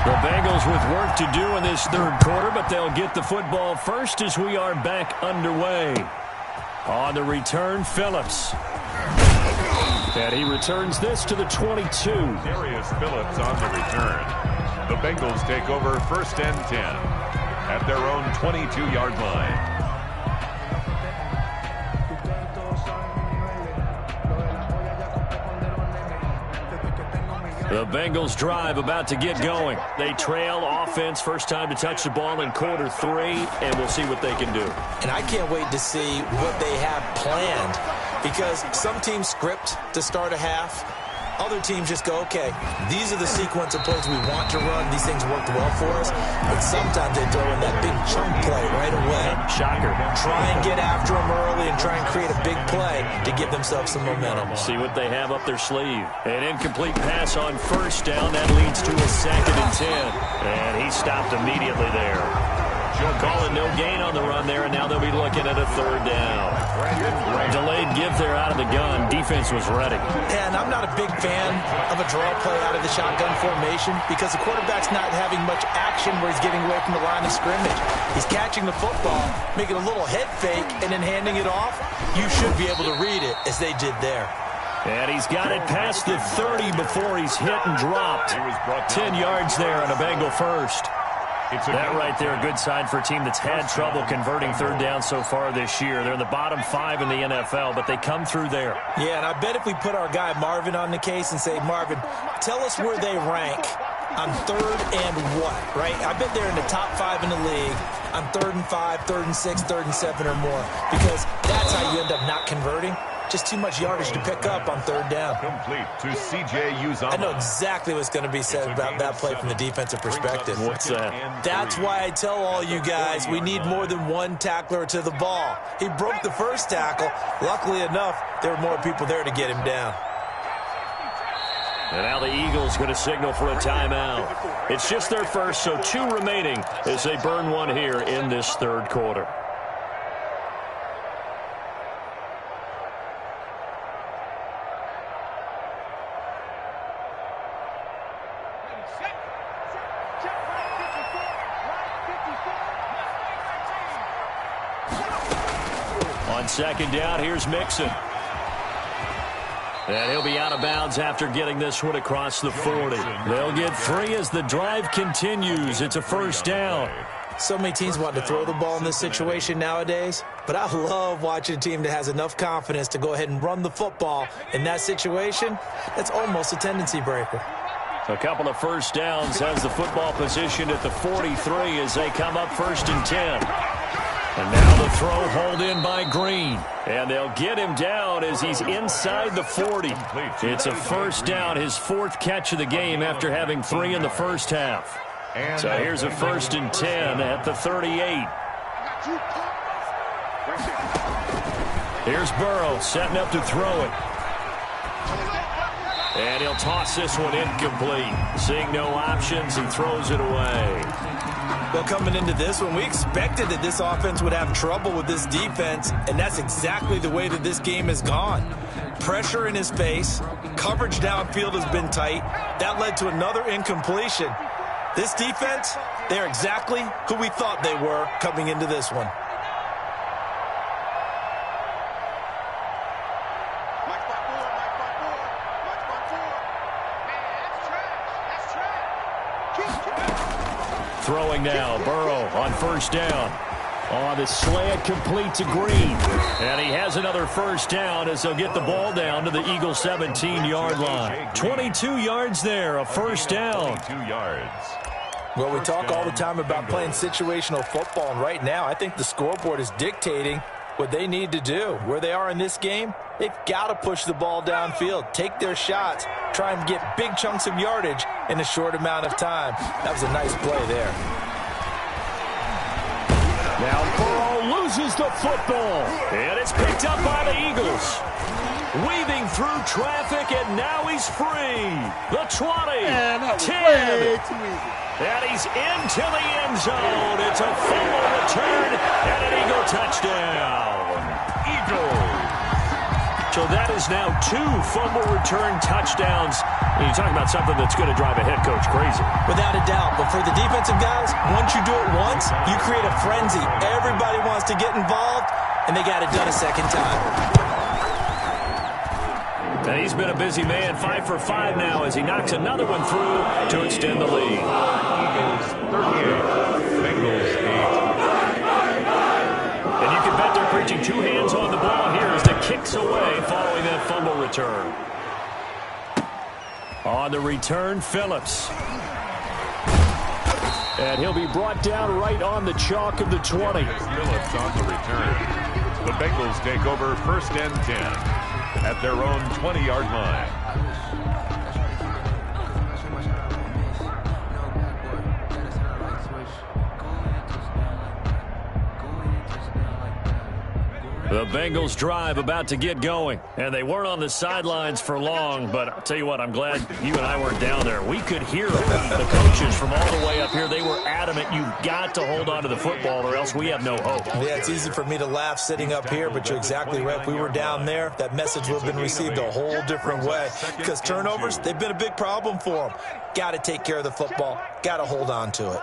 The Bengals with work to do in this third quarter, but they'll get the football first as we are back underway. On the return, Phillips. And he returns this to the 22. Darius Phillips on the return. The Bengals take over 1st and 10 at their own 22-yard line. The Bengals drive about to get going. They trail offense, first time to touch the ball in quarter 3, and we'll see what they can do. And I can't wait to see what they have planned, because some teams script to start a half. Other teams just go, okay, these are the sequence of plays we want to run. These things worked well for us. But sometimes they throw in that big chunk play right away. Shocker. Try and get after them early and try and create a big play to give themselves some momentum. See what they have up their sleeve. An incomplete pass on first down. That leads to a 2nd and 10. And he stopped immediately there. Calling no gain on the run there, and now they'll be looking at a 3rd down. Delayed give there out of the gun. Defense was ready. And I'm not a big fan of a draw play out of the shotgun formation because the quarterback's not having much action where he's getting away from the line of scrimmage. He's catching the football, making a little head fake, and then handing it off. You should be able to read it as they did there. And he's got it past the 30 before he's hit and dropped. 10 yards there on a Bengal first. That right there, a good sign for a team that's had trouble converting 3rd down so far this year. They're in the bottom 5 in the NFL, but they come through there. Yeah, and I bet if we put our guy Marvin on the case and say, Marvin, tell us where they rank on 3rd and what, right? I bet they're in the top 5 in the league on 3rd and 5, 3rd and 6, 3rd and 7 or more, because that's how you end up not converting. Just too much yardage to pick up on 3rd down. Complete to C.J. Uzomah. I know exactly what's going to be said about that play from the defensive perspective. What's that? That's why I tell all you guys we need more than one tackler to the ball. He broke the first tackle. Luckily enough, there were more people there to get him down. And now the Eagles going to signal for a timeout. It's just their first, so 2 remaining as they burn one here in this 3rd quarter. On 2nd down, here's Mixon. And he'll be out of bounds after getting this one across the 40. They'll get 3 as the drive continues. It's a 1st down. So many teams want to throw the ball in this situation nowadays, but I love watching a team that has enough confidence to go ahead and run the football. In that situation, that's almost a tendency breaker. A couple of 1st downs has the football positioned at the 43 as they come up 1st and 10. And now the throw hauled in by Green. And they'll get him down as he's inside the 40. It's a 1st down, his 4th catch of the game after having 3 in the first half. So here's a 1st and 10 at the 38. Here's Burrow setting up to throw it. And he'll toss this one incomplete. Seeing no options, he throws it away. Well, coming into this one, we expected that this offense would have trouble with this defense, and that's exactly the way that this game has gone. Pressure in his face, coverage downfield has been tight. That led to another incompletion. This defense, they're exactly who we thought they were coming into this one. Throwing now, Burrow on 1st down. On the slant, complete to Green. And he has another 1st down as they'll get the ball down to the Eagles' 17-yard line. 22 yards there, a 1st down. 22 yards. Well, we talk all the time about playing situational football, and right now I think the scoreboard is dictating what they need to do. Where they are in this game, they've got to push the ball downfield, take their shots, try and get big chunks of yardage in a short amount of time. That was a nice play there. Now Burrow loses the football, and it's picked up by the Eagles. Weaving through traffic, and now he's free. The 20, 10, and he's into the end zone. It's a fumble return and an Eagle touchdown. Eagles. So that is now 2 fumble return touchdowns. And you're talking about something that's going to drive a head coach crazy. Without a doubt. But for the defensive guys, once you do it once, you create a frenzy. Everybody wants to get involved, and they got it done a second time. And he's been a busy man, 5 for 5 now as he knocks another one through to extend the lead. Eagles 38, Bengals 8. And you can bet they're preaching 2 hands on the ball here as the kicks away following that fumble return. On the return, Phillips. And he'll be brought down right on the chalk of the 20. Phillips on the return. The Bengals take over 1st and 10 at their own 20-yard line. The Bengals drive about to get going, and they weren't on the sidelines for long, but I'll tell you what, I'm glad you and I weren't down there. We could hear the coaches from all the way up here. They were adamant, you've got to hold on to the football or else we have no hope. Yeah, it's easy for me to laugh sitting up here, but you're exactly right. If we were down there, that message would have been received a whole different way because turnovers, they've been a big problem for them. Got to take care of the football. Got to hold on to it.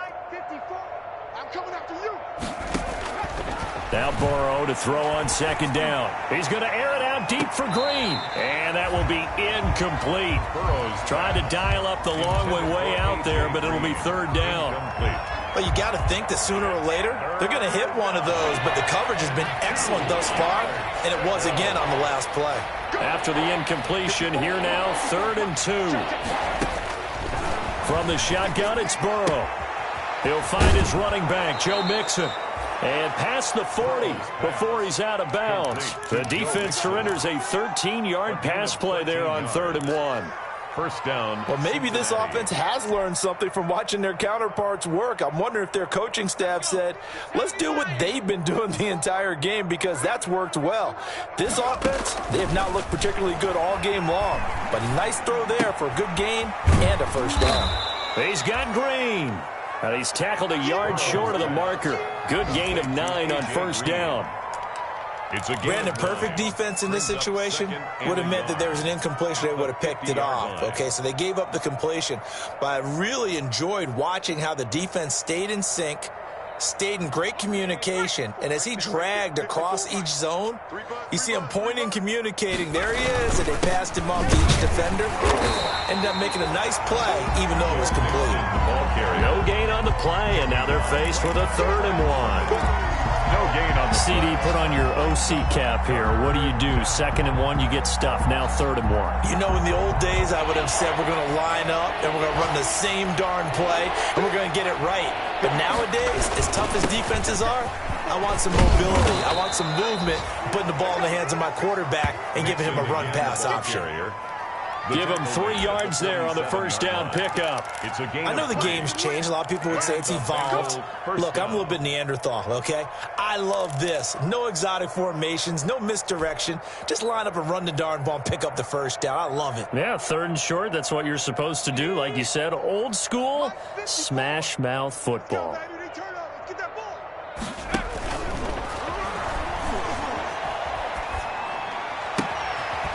Now Burrow to throw on 2nd down. He's going to air it out deep for Green. And that will be incomplete. Burrow's trying to dial up the long way out there, but it'll be 3rd down. Well, you got to think that sooner or later, they're going to hit one of those, but the coverage has been excellent thus far, and it was again on the last play. After the incompletion, here now, 3rd and 2. From the shotgun, it's Burrow. He'll find his running back, Joe Mixon. And past the 40 before he's out of bounds. The defense surrenders a 13-yard pass play there on 3rd and 1. 1st down. Well, maybe this offense has learned something from watching their counterparts work. I'm wondering if their coaching staff said, let's do what they've been doing the entire game because that's worked well. This offense, they have not looked particularly good all game long. But a nice throw there for a good gain and a 1st down. He's got Green. And he's tackled a yard short of the marker. Good gain of 9 on 1st down. Brandon, perfect defense in this situation would have meant that there was an incompletion. They would have picked it off. Okay, so they gave up the completion. But I really enjoyed watching how the defense stayed in sync, stayed in great communication, and as he dragged across each zone, you see him pointing, communicating. There he is, and they passed him off to each defender. Ended up making a nice play, even though it was complete. No gain on the play, and now they're faced with a 3rd and 1. No gain on the CD, put on your OC cap here. What do? 2nd and 1, you get stuffed. Now 3rd and 1. You know, in the old days, I would have said we're going to line up and we're going to run the same darn play and we're going to get it right. But nowadays, as tough as defenses are, I want some mobility. I want some movement, putting the ball in the hands of my quarterback and giving him a run-pass option. Give him 3 yards there on the 1st down pickup. I know the game's changed. A lot of people would say it's evolved. Look, I'm a little bit Neanderthal, okay? I love this. No exotic formations, no misdirection. Just line up and run the darn ball and pick up the 1st down. I love it. Yeah, 3rd and short. That's what you're supposed to do. Like you said, old school, smash mouth football.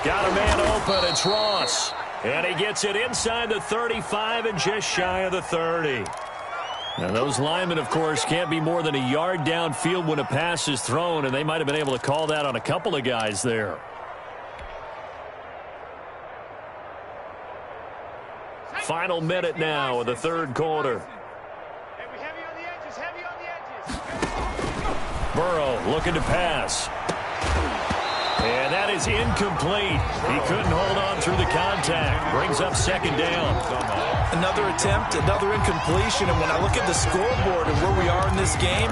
Got a man open. It's Ross. And he gets it inside the 35 and just shy of the 30. Now, those linemen, of course, can't be more than a yard downfield when a pass is thrown, and they might have been able to call that on a couple of guys there. Final minute now of the 3rd quarter. Burrow looking to pass. And that is incomplete. He couldn't hold on through the contact. Brings up 2nd down. Another attempt, another incompletion. And when I look at the scoreboard and where we are in this game,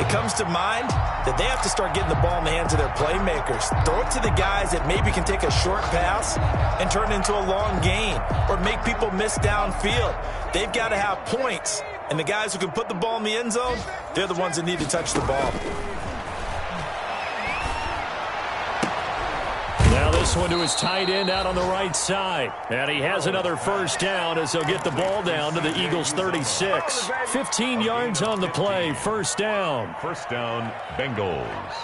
it comes to mind that they have to start getting the ball in the hands of their playmakers. Throw it to the guys that maybe can take a short pass and turn it into a long gain or make people miss downfield. They've got to have points. And the guys who can put the ball in the end zone, they're the ones that need to touch the ball. Now this one to his tight end out on the right side. And he has another 1st down as they'll get the ball down to the Eagles' 36. 15 yards on the play. 1st down. 1st down, Bengals.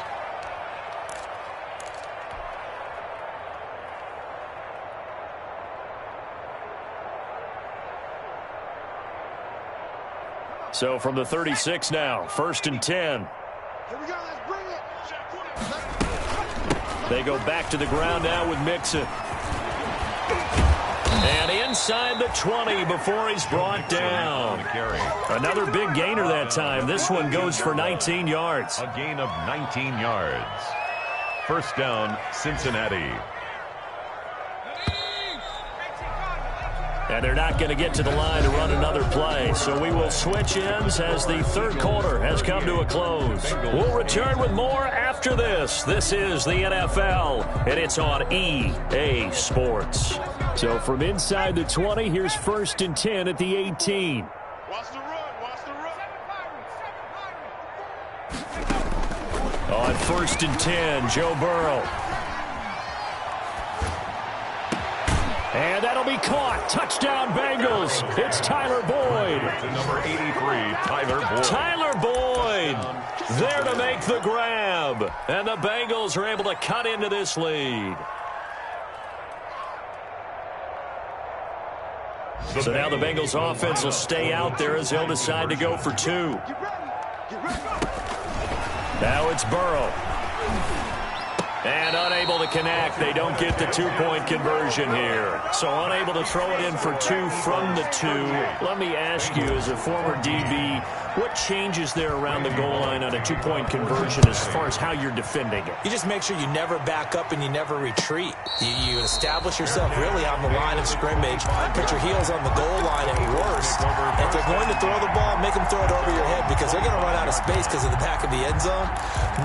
So from the 36 now, 1st and 10. Here we go, let's bring it. They go back to the ground now with Mixon. And inside the 20 before he's brought down. Another big gainer that time. This one goes for 19 yards. A gain of 19 yards. 1st down, Cincinnati. And they're not going to get to the line to run another play. So we will switch ends as the 3rd quarter has come to a close. We'll return with more after this. This is the NFL, and it's on EA Sports. So from inside the 20, here's 1st and 10 at the 18. Watch the run, watch the run. On 1st and 10, Joe Burrow. And that'll be caught. Touchdown, Bengals. It's Tyler Boyd. To number 83, Tyler Boyd. Tyler Boyd there to make the grab. And the Bengals are able to cut into this lead. So now the Bengals offense will stay out there as they'll decide to go for 2. Now it's Burrow. And unable to connect. They don't get the 2-point conversion here. So unable to throw it in for 2 from the 2. Let me ask you, as a former DB, what changes there around the goal line on a 2-point conversion as far as how you're defending it? You just make sure you never back up and you never retreat. You establish yourself really on the line of scrimmage. Put your heels on the goal line at worst. And if they're going to throw the ball, make them throw it over your head because they're going to run out of space because of the back of the end zone.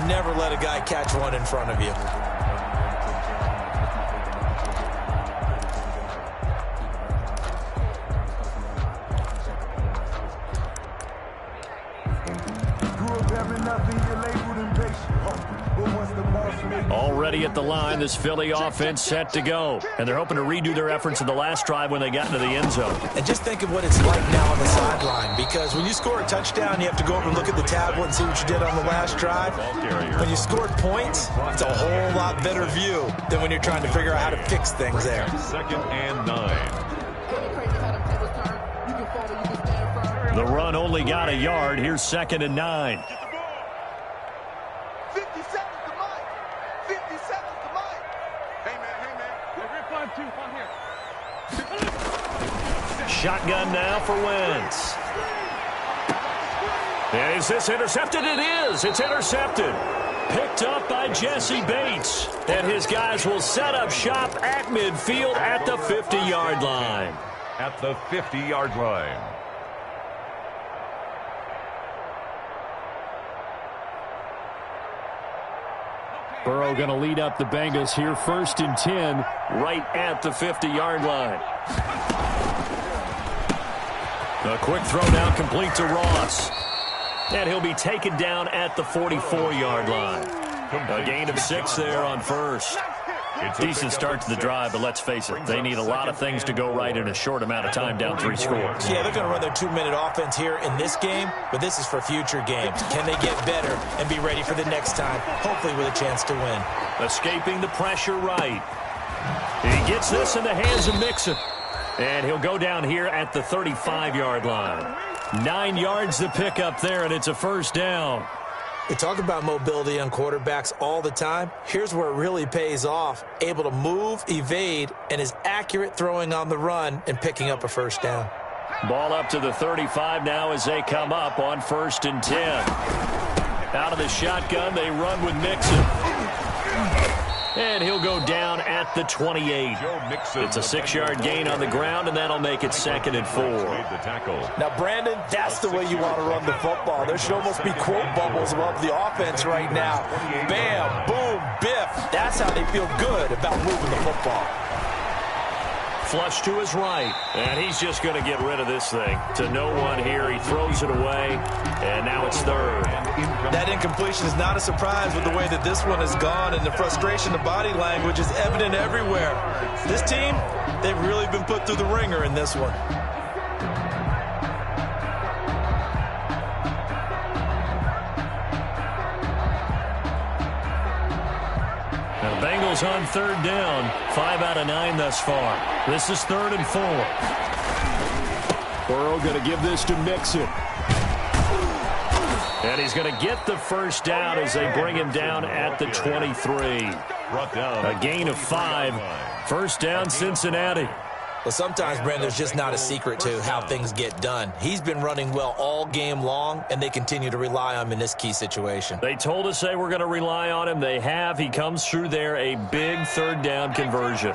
Never let a guy catch one in front of you. Already at the line, this Philly offense set to go. And they're hoping to redo their efforts in the last drive when they got into the end zone. And just think of what it's like now on the sideline. Because when you score a touchdown, you have to go over and look at the tablet and see what you did on the last drive. When you scored points, it's a whole lot better view than when you're trying to figure out how to fix things there. 2nd and 9. The run only got a yard. Here's 2nd and 9. 50 seconds to Mike. 50 seconds to Mike. Hey, man. Shotgun now for Wentz. And is this intercepted? It is. It's intercepted. Picked up by Jesse Bates. And his guys will set up shop at midfield at the 50-yard line. At the 50-yard line. Burrow going to lead up the Bengals here, 1st and 10, right at the 50-yard line. A quick throw now complete to Ross. And he'll be taken down at the 44-yard line. A gain of 6 there on 1st. Decent start to the drive, but let's face it, they need a lot of things to go right in a short amount of time, down 3 scores. Yeah, they're going to run their 2-minute offense here in this game, but this is for future games. Can they get better and be ready for the next time, hopefully with a chance to win? Escaping the pressure right. He gets this in the hands of Mixon. And he'll go down here at the 35-yard line. 9 yards to pick up there, and it's a 1st down. We talk about mobility on quarterbacks all the time. Here's where it really pays off. Able to move, evade, and is accurate throwing on the run and picking up a 1st down. Ball up to the 35 now as they come up on 1st and 10. Out of the shotgun, they run with Mixon. And he'll go down at the 28. It's a 6-yard gain on the ground, and that'll make it 2nd and 4. Now, Brandon, that's the way you want to run the football. There should almost be quote bubbles above the offense right now. Bam, boom, biff. That's how they feel good about moving the football. Flush to his right, and he's just going to get rid of this thing. To no one here, he throws it away, and now it's 3rd. That incompletion is not a surprise with the way that this one has gone, and the frustration, the body language is evident everywhere. This team, they've really been put through the ringer in this one. Bengals on 3rd down. 5 out of 9 thus far. This is 3rd and 4. Burrow going to give this to Mixon. And he's going to get the first down as they bring him down at the 23. Brought down A gain of 5. First down, Cincinnati. Well, sometimes, Brandon, there's just not a secret to how things get done. He's been running well all game long, and they continue to rely on him in this key situation. They told us they were going to rely on him. They have. He comes through there, a big third down conversion.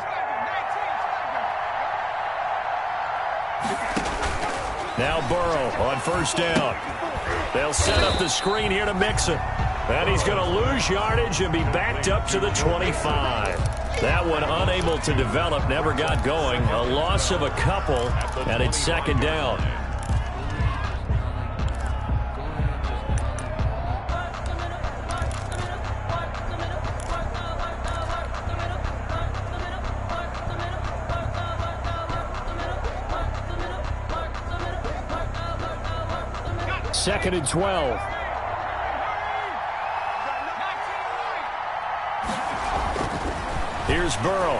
Now Burrow on first down. They'll set up the screen here to Mixon. And he's going to lose yardage and be backed up to the 25. That one unable to develop, never got going. A loss of a couple, and it's second down. Second and 12. Here's Burrow.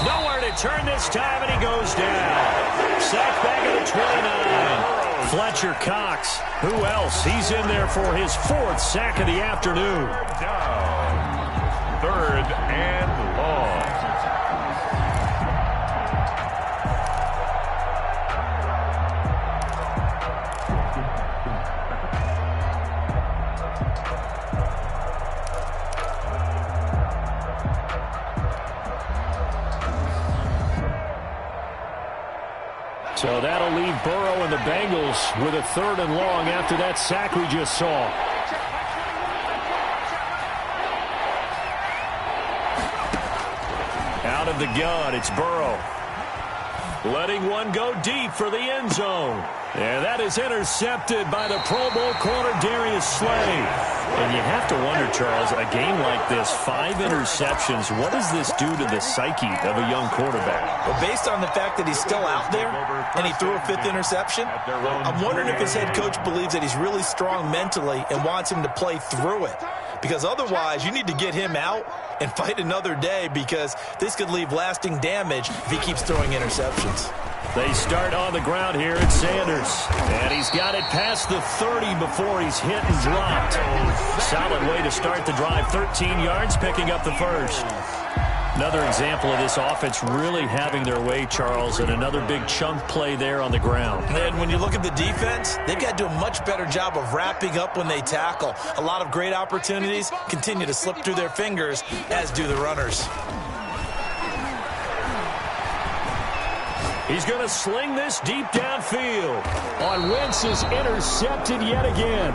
Nowhere to turn this time, and he goes down. Sacked back at the 29. Fletcher Cox. Who else? He's in there for his 4th sack of the afternoon. down. Third and long. So that'll leave Burrow and the Bengals with a third and long after that sack we just saw. Out of the gun, it's Burrow. Letting one go deep for the end zone. And that is intercepted by the Pro Bowl corner Darius Slay. And you have to wonder, Charles, a game like this, 5 interceptions, what does this do to the psyche of a young quarterback? Well, based on the fact that he's still out there and he threw a 5th interception, I'm wondering if his head coach believes that he's really strong mentally and wants him to play through it. Because otherwise, you need to get him out and fight another day, because this could leave lasting damage if he keeps throwing interceptions. They start on the ground here at Sanders. And he's got it past the 30 before he's hit and dropped. Solid way to start the drive. 13 yards, picking up the first. Another example of this offense really having their way, Charles, and another big chunk play there on the ground. And when you look at the defense, they've got to do a much better job of wrapping up when they tackle. A lot of great opportunities continue to slip through their fingers, as do the runners. He's going to sling this deep downfield. On Wentz is intercepted yet again.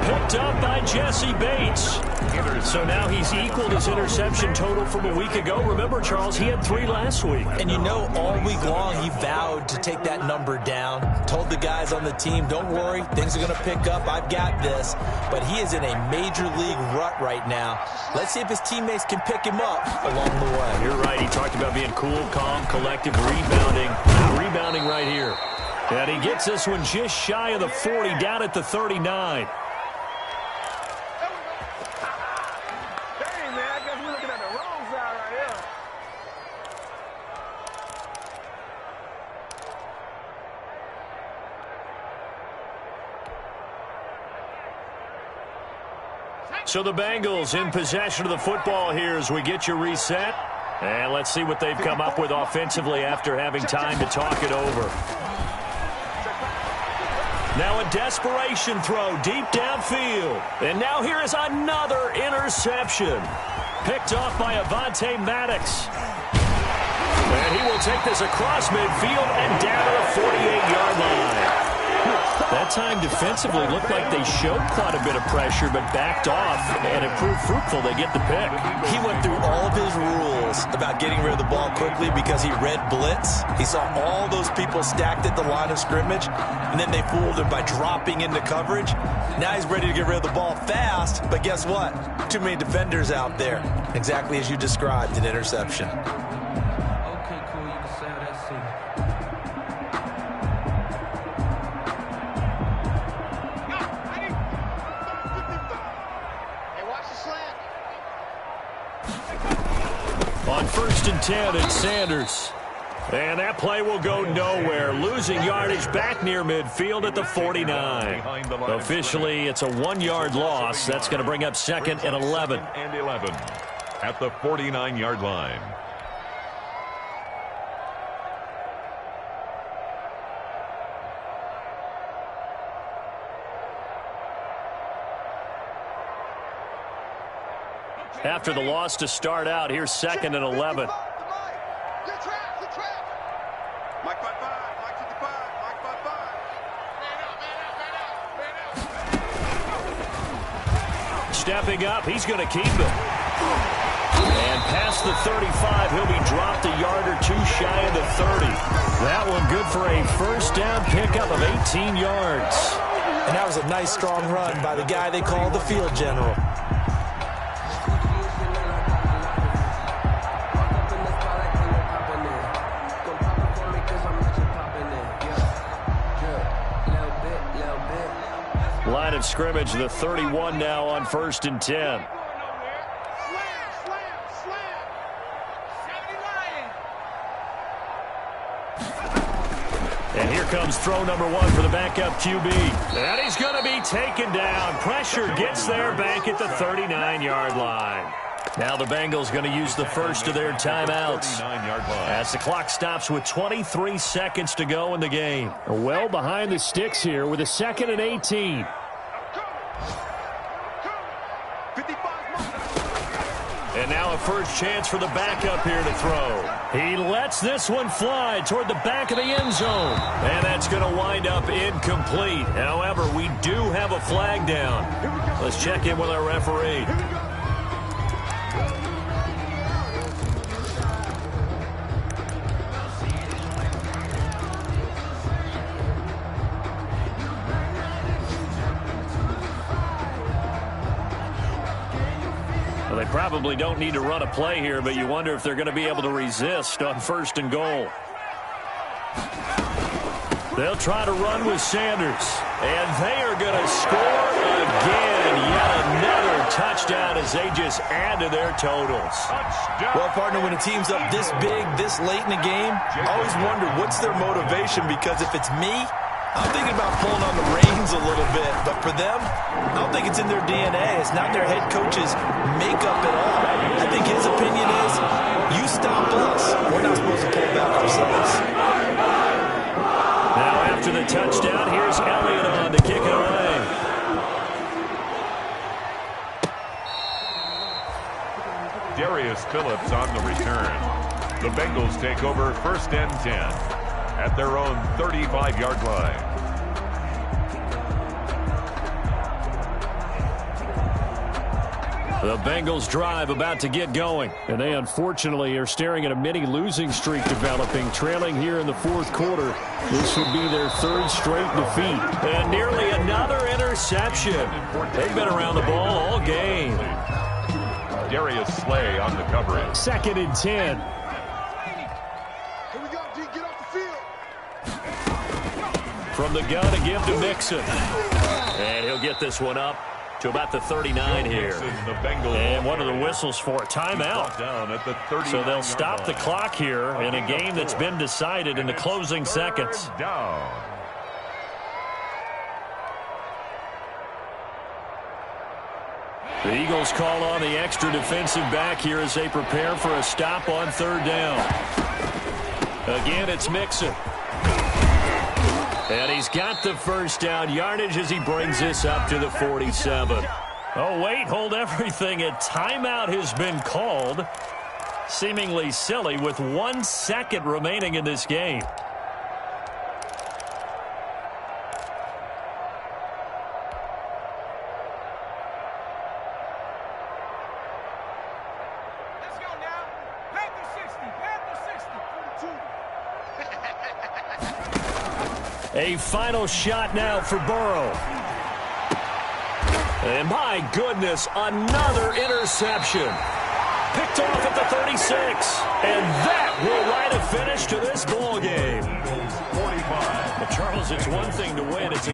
Picked up by Jesse Bates. So now he's equaled his interception total from a week ago. Remember, Charles, he had 3 last week. And you know, all week long he vowed to take that number down. Told the guys on the team, don't worry, things are going to pick up. I've got this. But he is in a major league rut right now. Let's see if his teammates can pick him up along the way. You're right. He talked about being cool, calm, collective, rebounding right here. And he gets this one just shy of the 40, down at the 39. So the Bengals in possession of the football here as we get you reset. And let's see what they've come up with offensively after having time to talk it over. Now a desperation throw deep downfield. And now here is another interception. Picked off by Avonte Maddox. And he will take this across midfield and down to the 48-yard line. That time defensively looked like they showed quite a bit of pressure but backed off, and it proved fruitful. They get the pick. He went through all of his rules about getting rid of the ball quickly because he read blitz. He saw all those people stacked at the line of scrimmage, and then they fooled him by dropping into coverage. Now he's ready to get rid of the ball fast, but guess what? Too many defenders out there. Exactly as you described, an interception. On 1st and 10, it's Sanders. And that play will go nowhere, losing yardage back near midfield at the 49. Officially, it's a 1-yard loss. That's going to bring up 2nd and 11. And 11 at the 49-yard line. After the loss to start out, here's 2nd and 11. Mike 5-5, Mike 55, Mike 5-5. Stepping up, he's going to keep it. And past the 35, he'll be dropped a yard or two shy of the 30. That one good for a first down pickup of 18 yards. And that was a nice, strong run by the guy they call the field general. Line of scrimmage, the 31 now on 1st and 10. And here comes throw number 1 for the backup QB. And he's going to be taken down. Pressure gets there back at the 39-yard line. Now the Bengals going to use the first of their timeouts as the clock stops with 23 seconds to go in the game. Well behind the sticks here with a 2nd and 18. And now a first chance for the backup here to throw. He lets this one fly toward the back of the end zone. And that's going to wind up incomplete. However, we do have a flag down. Let's check in with our referee. They probably don't need to run a play here, but you wonder if they're going to be able to resist on 1st and goal. They'll try to run with Sanders, and they are going to score again. Yet another touchdown as they just add to their totals. Well, partner, when a team's up this big, this late in the game, I always wonder what's their motivation, because if it's me, I'm thinking about pulling on the reins a little bit, but for them, I don't think it's in their DNA. It's not their head coach's makeup at all. I think his opinion is, you stop us, we're not supposed to pull back ourselves. Now after the touchdown, here's Elliott on to kick it away. Darius Phillips on the return. The Bengals take over 1st and 10 at their own 35-yard line. The Bengals drive about to get going. And they unfortunately are staring at a mini losing streak developing, trailing here in the 4th quarter. This would be their 3rd straight defeat. And nearly another interception. They've been around the ball all game. Darius Slay on the coverage. 2nd and 10. Here we go, D, get off the field. From the gun, a give to Mixon. And he'll get this one up to about the 39 here. And one of the whistles for a timeout. So they'll stop the clock here in a game that's been decided in the closing seconds. The Eagles call on the extra defensive back here as they prepare for a stop on 3rd down. Again, it's Mixon. And he's got the first down yardage as he brings this up to the 47. Oh, wait, hold everything. A timeout has been called. Seemingly silly with 1 second remaining in this game. Let's go now. Panther 60, Panther 60. A final shot now for Burrow. And my goodness, another interception. Picked off at the 36. And that will write a finish to this ball game. 45. Well, Charles, it's one thing to win. It's